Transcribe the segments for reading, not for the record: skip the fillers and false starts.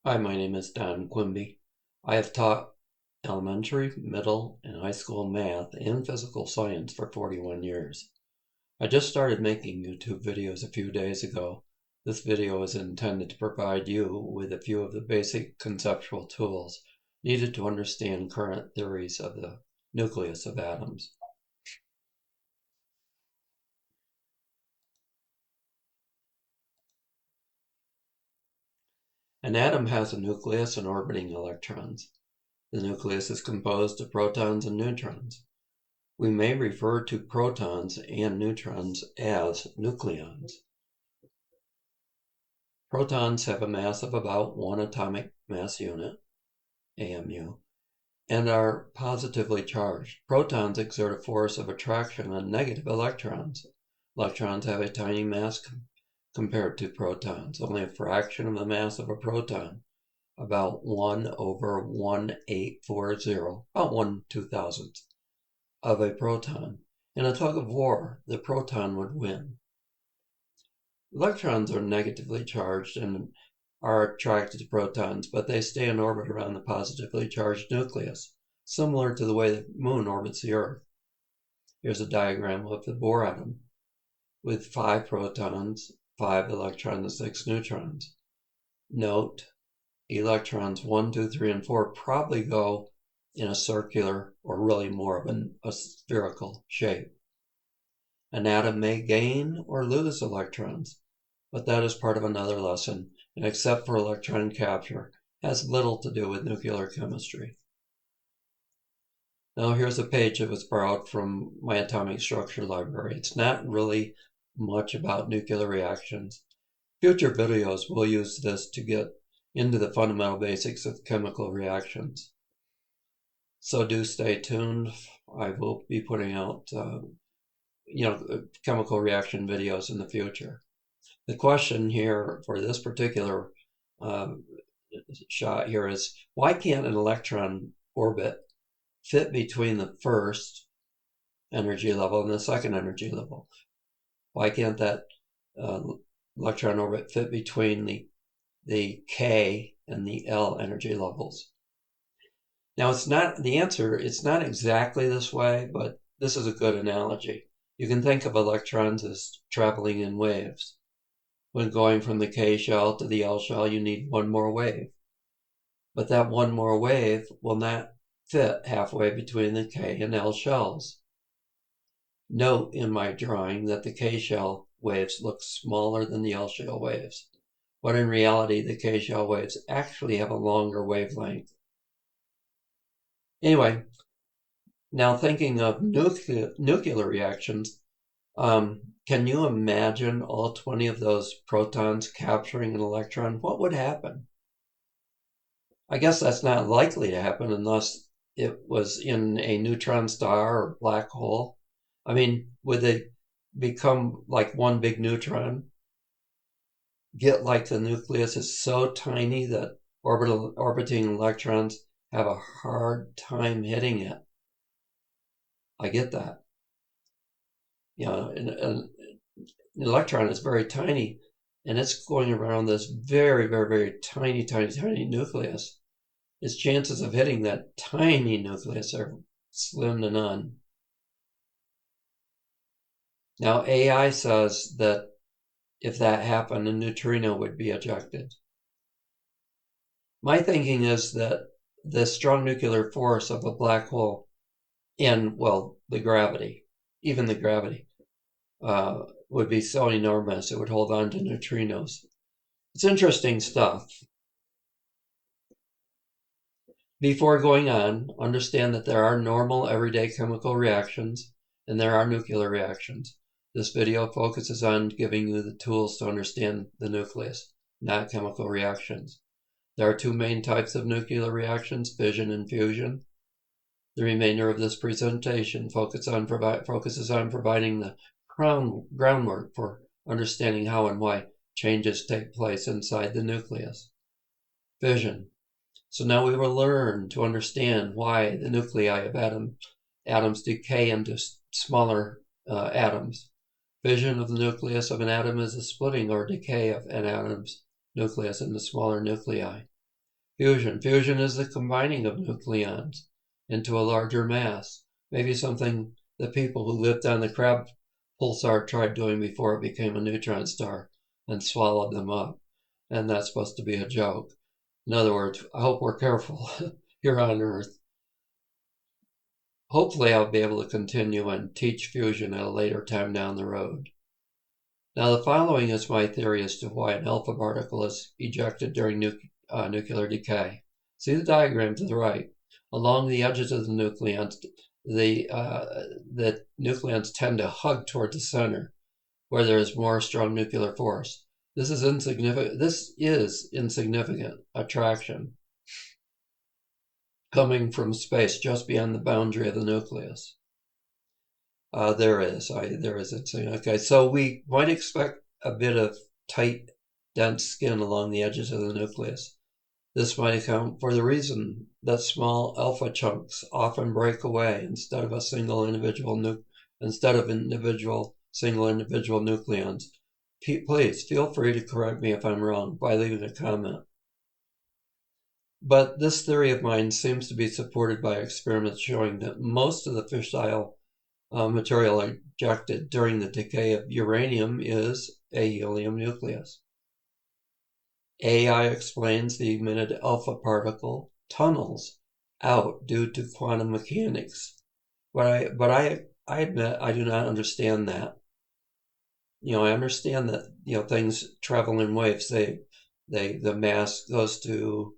Hi, my name is Don Quimby. I have taught elementary, middle, and high school math and physical science for 41 years. I just started making YouTube videos a few days ago. This video is intended to provide you with a few of the basic conceptual tools needed to understand current theories of the nucleus of atoms. An atom has a nucleus and orbiting electrons. The nucleus is composed of protons and neutrons. We may refer to protons and neutrons as nucleons. Protons have a mass of about 1 atomic mass unit, AMU, and are positively charged. Protons exert a force of attraction on negative electrons. Electrons have a tiny mass compared to protons, only a fraction of the mass of a proton, about 1/1840, about 1/2000th of a proton. In a tug of war, the proton would win. Electrons are negatively charged and are attracted to protons, but they stay in orbit around the positively charged nucleus, similar to the way the moon orbits the Earth. Here's a diagram of the Bohr atom with 5 protons, 5 electrons, and 6 neutrons. Note, electrons 1, 2, 3, and 4 probably go in a circular or really more of a spherical shape. An atom may gain or lose electrons, but that is part of another lesson, and except for electron capture, has little to do with nuclear chemistry. Now here's a page that was borrowed from my atomic structure library. It's not really much about nuclear reactions. Future videos will use this to get into the fundamental basics of chemical reactions. So do stay tuned. I will be putting out chemical reaction videos in the future. The question here for this particular shot here is, why can't an electron orbit fit between the first energy level and the second energy level? Why can't that electron orbit fit between the K and the L energy levels? Now, it's not exactly this way, but this is a good analogy. You can think of electrons as traveling in waves. When going from the K shell to the L shell, you need one more wave. But that one more wave will not fit halfway between the K and L shells. Note in my drawing that the K shell waves look smaller than the L shell waves, but in reality, the K shell waves actually have a longer wavelength. Anyway, now thinking of nuclear reactions, can you imagine all 20 of those protons capturing an electron? What would happen? I guess that's not likely to happen unless it was in a neutron star or black hole. I mean, would they become like one big neutron? Get like the nucleus is so tiny that orbiting electrons have a hard time hitting it. I get that. An electron is very tiny, and it's going around this very, very, very tiny, tiny, tiny nucleus. Its chances of hitting that tiny nucleus are slim to none. Now, AI says that if that happened, a neutrino would be ejected. My thinking is that the strong nuclear force of a black hole and, well, the gravity, even the gravity, would be so enormous it would hold on to neutrinos. It's interesting stuff. Before going on, understand that there are normal everyday chemical reactions and there are nuclear reactions. This video focuses on giving you the tools to understand the nucleus, not chemical reactions. There are 2 main types of nuclear reactions, fission and fusion. The remainder of this presentation focuses on providing the groundwork for understanding how and why changes take place inside the nucleus. Fission. So now we will learn to understand why the nuclei of atoms decay into smaller atoms. Fission of the nucleus of an atom is a splitting or decay of an atom's nucleus into smaller nuclei. Fusion. Fusion is the combining of nucleons into a larger mass. Maybe something the people who lived on the crab pulsar tried doing before it became a neutron star and swallowed them up. And that's supposed to be a joke. In other words, I hope we're careful here on Earth. Hopefully I'll be able to continue and teach fusion at a later time down the road. Now the following is my theory as to why an alpha particle is ejected during nuclear decay. See the diagram to the right. Along the edges of the nucleons, the nucleons tend to hug toward the center, where there is more strong nuclear force. This is insignificant attraction coming from space just beyond the boundary of the nucleus. There is insignificant. Okay, so we might expect a bit of tight, dense skin along the edges of the nucleus. This might account for the reason that small alpha chunks often break away instead of single individual nucleons. Please feel free to correct me if I'm wrong by leaving a comment. But this theory of mine seems to be supported by experiments showing that most of the fissile material ejected during the decay of uranium is a helium nucleus. AI explains the emitted alpha particle tunnels out due to quantum mechanics. But I admit I do not understand that. I understand that things travel in waves. The mass goes to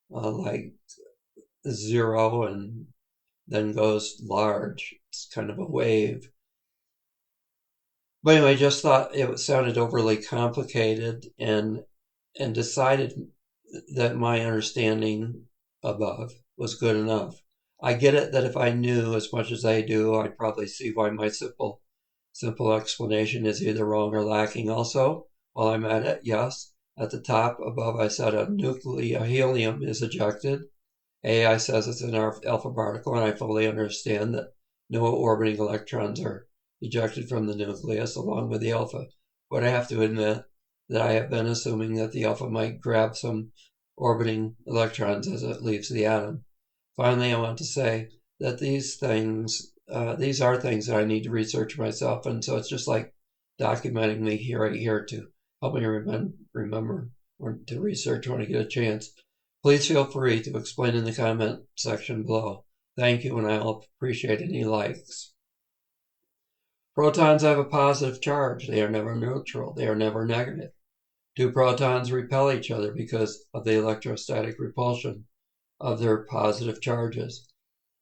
like zero and then goes large. It's kind of a wave. But anyway, I just thought it sounded overly complicated and decided that my understanding above was good enough. I get it that if I knew as much as I do, I'd probably see why my simple explanation is either wrong or lacking. Also, while I'm at it, yes, at the top above I said a helium is ejected. AI says it's an alpha particle, and I fully understand that no orbiting electrons are ejected from the nucleus along with the alpha. But I have to admit that I have been assuming that the alpha might grab some orbiting electrons as it leaves the atom. Finally, I want to say that these are things that I need to research myself, and so it's just like documenting me here to help me remember to research when I get a chance. Please feel free to explain in the comment section below. Thank you, and I'll appreciate any likes. Protons have a positive charge. They are never neutral. They are never negative. Two protons repel each other because of the electrostatic repulsion of their positive charges.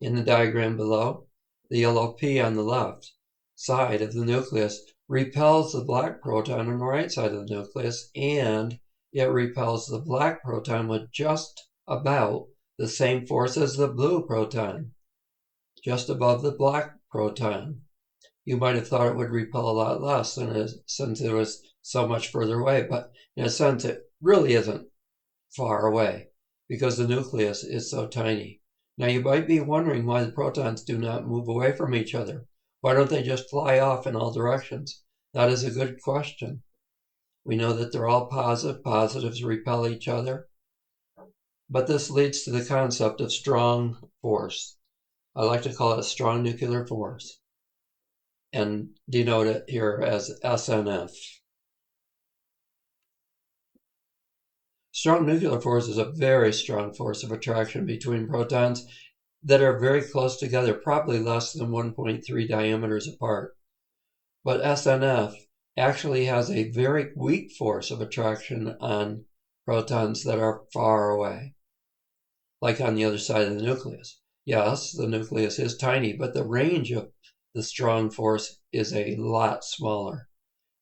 In the diagram below, the yellow P on the left side of the nucleus repels the black proton on the right side of the nucleus, and it repels the black proton with just about the same force as the blue proton, just above the black proton. You might have thought it would repel a lot less since it was so much further away, but in a sense it really isn't far away because the nucleus is so tiny. Now you might be wondering why the protons do not move away from each other. Why don't they just fly off in all directions? That is a good question. We know that they're all positive. Positives repel each other. But this leads to the concept of strong force. I like to call it a strong nuclear force and denote it here as SNF. Strong nuclear force is a very strong force of attraction between protons that are very close together, probably less than 1.3 diameters apart. But SNF actually has a very weak force of attraction on protons that are far away, like on the other side of the nucleus. Yes, the nucleus is tiny, but the range of the strong force is a lot smaller.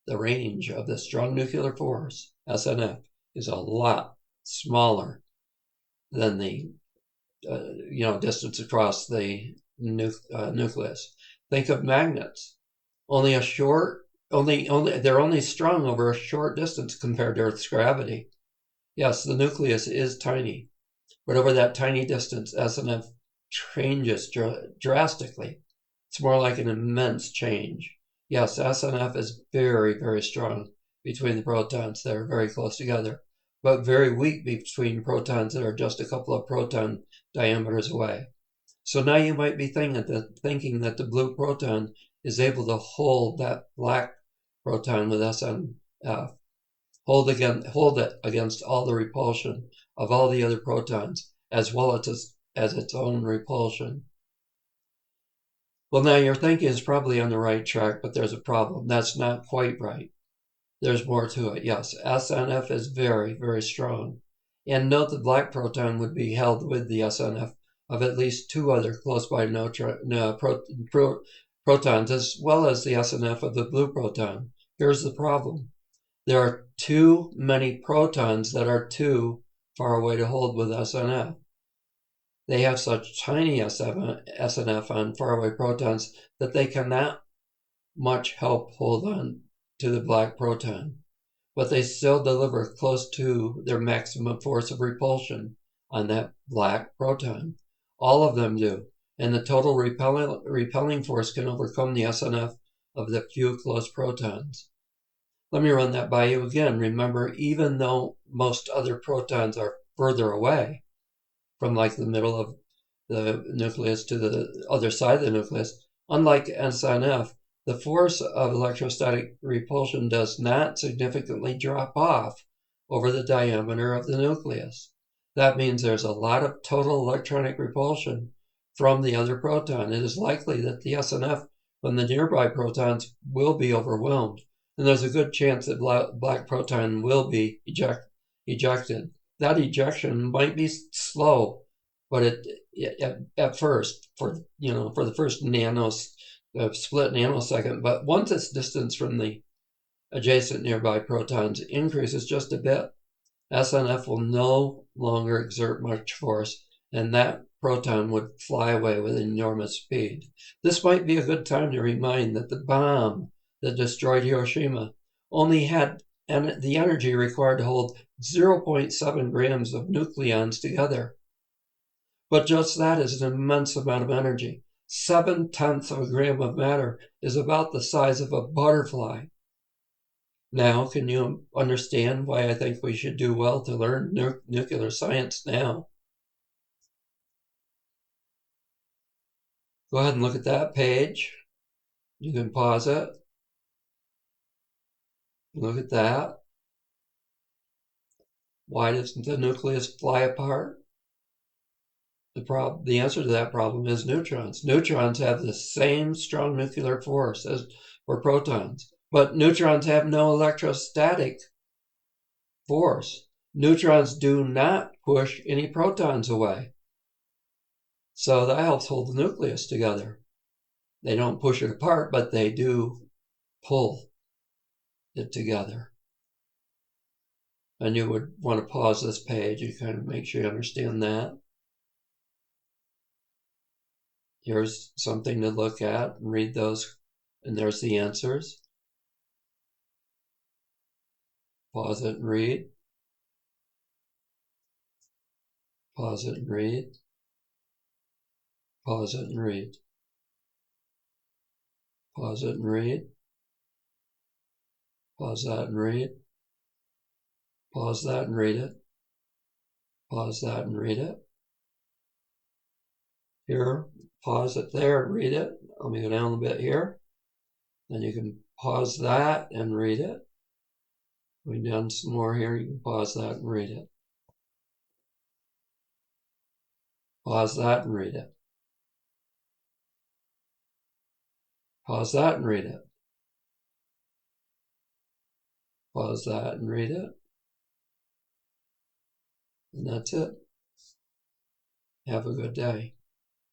The range of the strong nuclear force, SNF, is a lot smaller than the distance across the nucleus. Think of magnets. They're only strong over a short distance compared to Earth's gravity. Yes, the nucleus is tiny, but over that tiny distance, SNF changes drastically. It's more like an immense change. Yes, SNF is very, very strong between the protons that are very close together. but very weak between protons that are just a couple of proton diameters away. So now you might be thinking that the blue proton is able to hold that black proton with SNF, hold it against all the repulsion of all the other protons, as well as its own repulsion. Well, now your thinking is probably on the right track, but there's a problem. That's not quite right. There's more to it. Yes, SNF is very, very strong. And note the black proton would be held with the SNF of at least two other close by protons, as well as the SNF of the blue proton. Here's the problem. There are too many protons that are too far away to hold with SNF. They have such tiny SNF on faraway protons that they cannot much help hold on to the black proton, but they still deliver close to their maximum force of repulsion on that black proton. All of them do, and the total repelling force can overcome the SNF of the few close protons. Let me run that by you again. Remember, even though most other protons are further away from like the middle of the nucleus to the other side of the nucleus, unlike SNF, the force of electrostatic repulsion does not significantly drop off over the diameter of the nucleus. That means there's a lot of total electronic repulsion from the other proton. It is likely that the SNF from the nearby protons will be overwhelmed, and there's a good chance that black proton will be ejected. That ejection might be slow, but at first, for the first split nanosecond, but once its distance from the adjacent nearby protons increases just a bit, SNF will no longer exert much force, and that proton would fly away with enormous speed. This might be a good time to remind that the bomb that destroyed Hiroshima only had the energy required to hold 0.7 grams of nucleons together. But just that is an immense amount of energy. 7/10 of a gram of matter is about the size of a butterfly. Now, can you understand why I think we should do well to learn nuclear science now? Go ahead and look at that page. You can pause it. Look at that. Why does the nucleus fly apart? The answer to that problem is neutrons. Neutrons have the same strong nuclear force as for protons, but neutrons have no electrostatic force. Neutrons do not push any protons away. So that helps hold the nucleus together. They don't push it apart, but they do pull it together. And you would want to pause this page and kind of make sure you understand that. Here's something to look at and read those, and there's the answers. Pause it and read. Pause it and read. Pause it and read. Pause it and read. Pause that and read. Pause that and read it. Pause that and read it. Here, pause it there and read it. Let me go down a bit here. Then you can pause that and read it. Going down some more here, you can pause that and read it. Pause that and read it. Pause that and read it. Pause that and read it. And that's it. Have a good day.